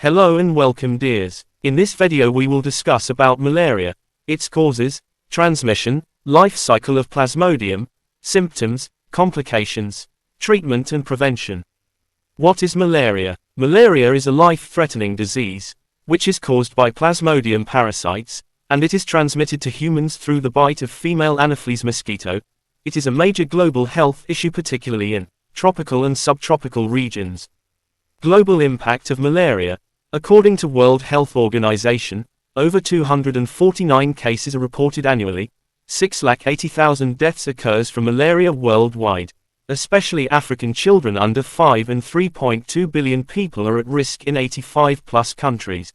Hello and welcome dears. In this video we will discuss about malaria, its causes, transmission, life cycle of Plasmodium, symptoms, complications, treatment and prevention. What is malaria? Malaria is a life-threatening disease, which is caused by Plasmodium parasites, and it is transmitted to humans through the bite of female Anopheles mosquito. It is a major global health issue particularly in tropical and subtropical regions. Global impact of malaria. According to World Health Organization, over 249 cases are reported annually. 680,000 deaths occurs from malaria worldwide. Especially African children under 5 and 3.2 billion people are at risk in 85+ countries.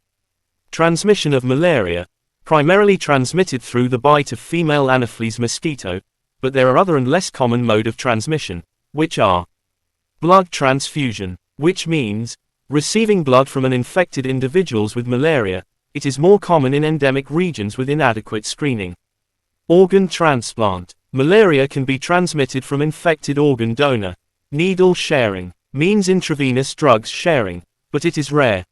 Transmission of malaria. Primarily transmitted through the bite of female Anopheles mosquito, but there are other and less common mode of transmission, which are blood transfusion, which means receiving blood from an infected individuals with malaria. It is more common in endemic regions with inadequate screening. Organ transplant. Malaria can be transmitted from infected organ donor. Needle sharing means intravenous drugs sharing, but it is rare.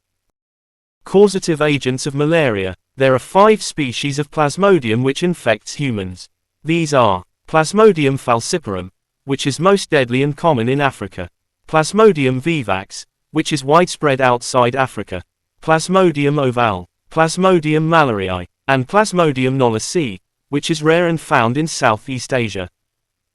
Causative agents of malaria. There are 5 species of Plasmodium which infects humans. These are Plasmodium falciparum, which is most deadly and common in Africa. Plasmodium vivax, which is widespread outside Africa. Plasmodium ovale, Plasmodium malariae, and Plasmodium knowlesi, which is rare and found in Southeast Asia.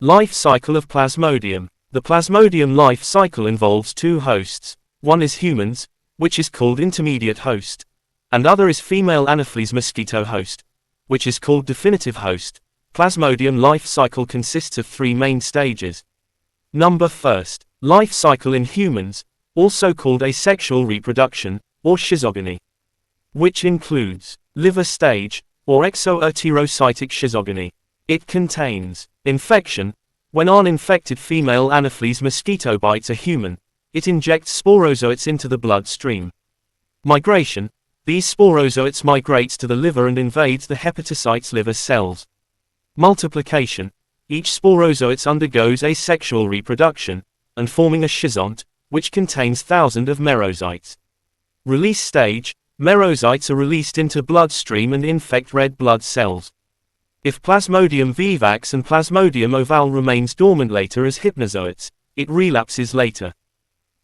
Life cycle of Plasmodium. The Plasmodium life cycle involves 2 hosts. One is humans, which is called intermediate host, and other is female Anopheles mosquito host, which is called definitive host. Plasmodium life cycle consists of 3 main stages. Number first, life cycle in humans, also called asexual reproduction, or schizogony, which includes liver stage, or exoenterocytic schizogony. It contains infection. When an infected female Anopheles mosquito bites a human, it injects sporozoites into the bloodstream. Migration. These sporozoites migrates to the liver and invades the hepatocyte's liver cells. Multiplication. Each sporozoites undergoes asexual reproduction, and forming a schizont, which contains thousands of merozoites. Release stage. Merozoites are released into bloodstream and infect red blood cells. If Plasmodium vivax and Plasmodium ovale remains dormant later as hypnozoites, it relapses later.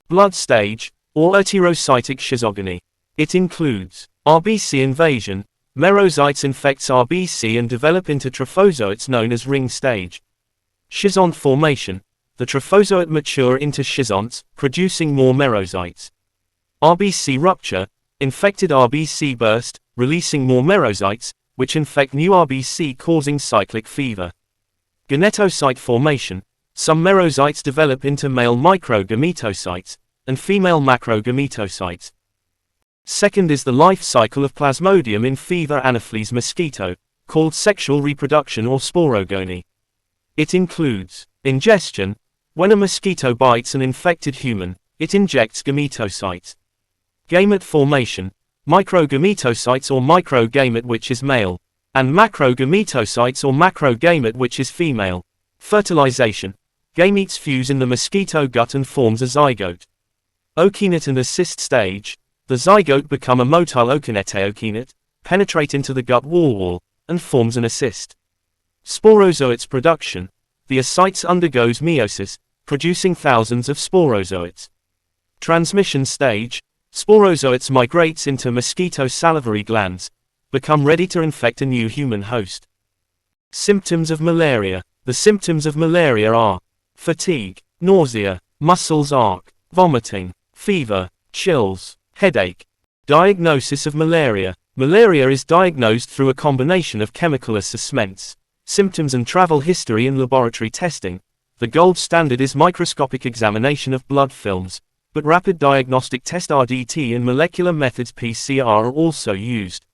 Blood stage, or enterocytic schizogony. It includes RBC invasion. Merozoites infects RBC and develop into trophozoites known as ring stage. Schizont formation. The trophozoite mature into schizonts, producing more merozoites. RBC rupture. Infected RBC burst, releasing more merozoites, which infect new RBC causing cyclic fever. Gonetocyte formation. Some merozoites develop into male microgametocytes, and female macrogametocytes. Second is the life cycle of Plasmodium in fever Anopheles mosquito, called sexual reproduction or sporogony. It includes ingestion. When a mosquito bites an infected human, it injects gametocytes. Gamete formation. Microgametocytes or microgamete which is male, and macrogametocytes or macrogamete which is female. Fertilization. Gametes fuse in the mosquito gut and forms a zygote. Okinete and assist stage. The zygote become a motile okinete, penetrate into the gut wall, and forms an ascist. Sporozoites production. The ascites undergoes meiosis, producing thousands of sporozoites. Transmission stage. Sporozoites migrates into mosquito salivary glands, become ready to infect a new human host. Symptoms of malaria. The symptoms of malaria are fatigue, nausea, muscles ache, vomiting, fever, chills, headache. Diagnosis of malaria. Malaria is diagnosed through a combination of chemical assessments, symptoms and travel history and laboratory testing. The gold standard is microscopic examination of blood films, but rapid diagnostic test RDT and molecular methods PCR are also used.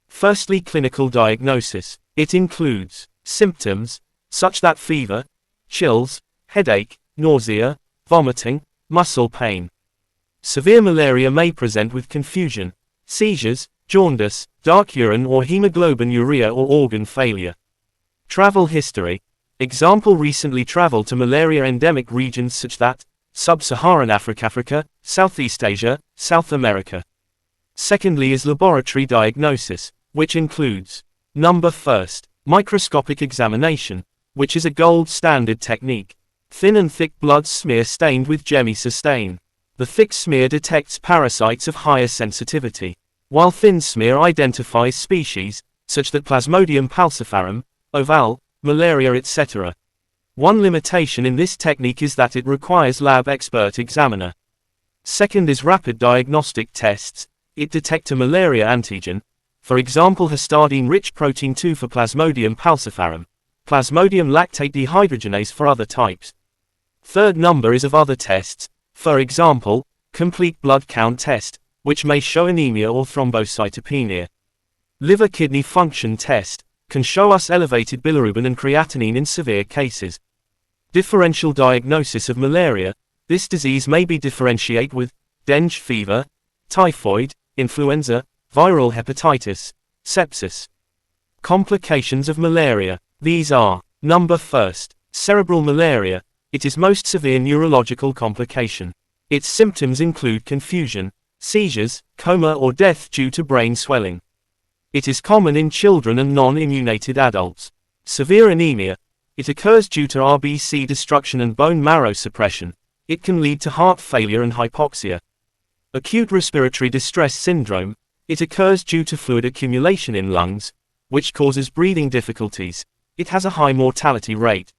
Firstly, clinical diagnosis. It includes symptoms, such that fever, chills, headache, nausea, vomiting, muscle pain. Severe malaria may present with confusion, seizures, jaundice, dark urine or hemoglobinuria or organ failure. Travel history. Example: recently traveled to malaria endemic regions such that Sub-Saharan Africa, Southeast Asia, South America. Secondly is laboratory diagnosis, which includes number first, microscopic examination, which is a gold standard technique. Thin and thick blood smear stained with GEMI stain. The thick smear detects parasites of higher sensitivity, while thin smear identifies species, such that Plasmodium falciparum, oval, malaria etc. One limitation in this technique is that it requires lab expert examiner. Second is rapid diagnostic tests. It detects a malaria antigen, for example histidine-rich protein 2 for Plasmodium falciparum, Plasmodium lactate dehydrogenase for other types. Third number is of other tests, for example, complete blood count test, which may show anemia or thrombocytopenia. Liver-kidney function test, can show us elevated bilirubin and creatinine in severe cases. Differential diagnosis of malaria, this disease may be differentiated with dengue fever, typhoid, influenza, viral hepatitis, sepsis. Complications of malaria, these are, number first, cerebral malaria. It is most severe neurological complication. Its symptoms include confusion, seizures, coma or death due to brain swelling. It is common in children and non-immunated adults. Severe anemia. It occurs due to RBC destruction and bone marrow suppression. It can lead to heart failure and hypoxia. Acute respiratory distress syndrome. It occurs due to fluid accumulation in lungs, which causes breathing difficulties. It has a high mortality rate.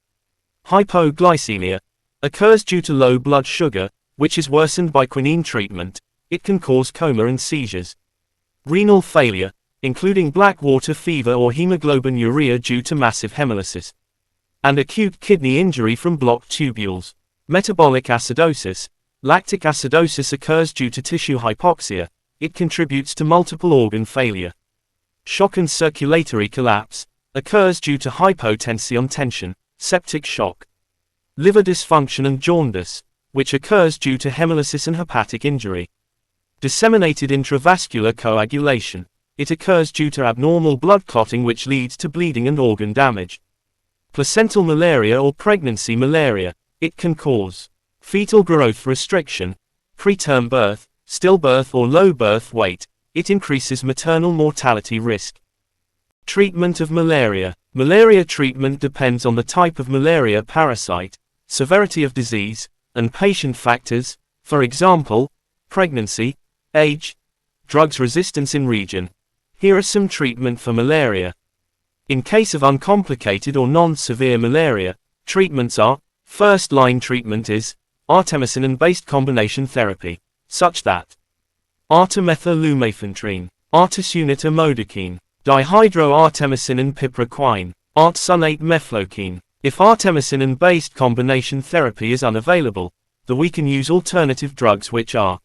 Hypoglycemia. Occurs due to low blood sugar, which is worsened by quinine treatment. It can cause coma and seizures. Renal failure, including black water fever or hemoglobinuria due to massive hemolysis. And acute kidney injury from blocked tubules. Metabolic acidosis. Lactic acidosis occurs due to tissue hypoxia. It contributes to multiple organ failure. Shock and circulatory collapse. Occurs due to hypotension tension, septic shock. Liver dysfunction and jaundice, which occurs due to hemolysis and hepatic injury. Disseminated intravascular coagulation. It occurs due to abnormal blood clotting which leads to bleeding and organ damage. Placental malaria or pregnancy malaria. It can cause fetal growth restriction, preterm birth, stillbirth or low birth weight. It increases maternal mortality risk. Treatment of malaria. Malaria treatment depends on the type of malaria parasite, severity of disease, and patient factors, for example, pregnancy, age, drugs resistance in region. Here are some treatment for malaria. In case of uncomplicated or non-severe malaria, treatments are, first-line treatment is, artemisinin-based combination therapy, such that artemether-lumefantrine, artesunate-amodokine, dihydroartemisinin pipraquine, artesunate mefloquine. If artemisinin-based combination therapy is unavailable, then we can use alternative drugs which are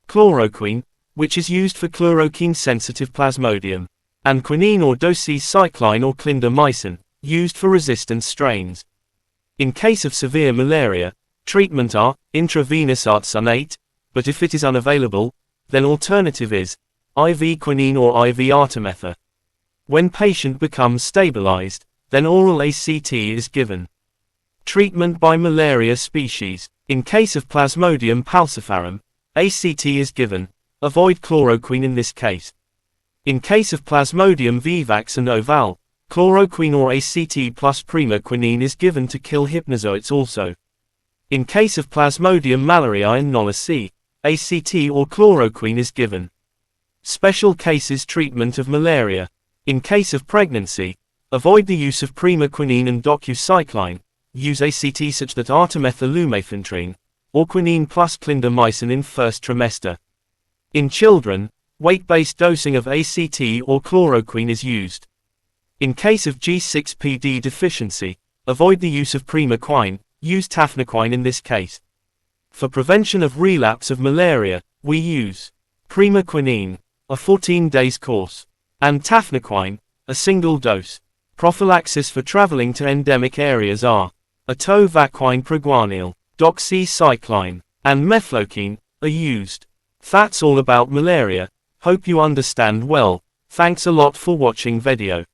chloroquine, which is used for chloroquine-sensitive Plasmodium, and quinine or doxycycline or clindamycin, used for resistant strains. In case of severe malaria, treatment are intravenous artesunate, but if it is unavailable, then alternative is IV quinine or IV artemether. When patient becomes stabilized, then oral ACT is given. Treatment by malaria species. In case of Plasmodium falciparum, ACT is given. Avoid chloroquine in this case. In case of Plasmodium vivax and oval, chloroquine or ACT plus primaquinine is given to kill hypnozoites also. In case of Plasmodium malariae and knowledge, ACT or chloroquine is given. Special cases treatment of malaria. In case of pregnancy, avoid the use of primaquinine and doxycycline. Use ACT such that artemether-lumefantrine, or quinine plus clindamycin in first trimester. In children, weight-based dosing of ACT or chloroquine is used. In case of G6PD deficiency, avoid the use of primaquine, use tafenoquine in this case. For prevention of relapse of malaria, we use primaquinine, a 14 days course, and tafenoquine, a single dose. Prophylaxis for traveling to endemic areas are atovaquine preguanil, doxycycline, and mefloquine are used. That's all about malaria. Hope you understand well. Thanks a lot for watching video.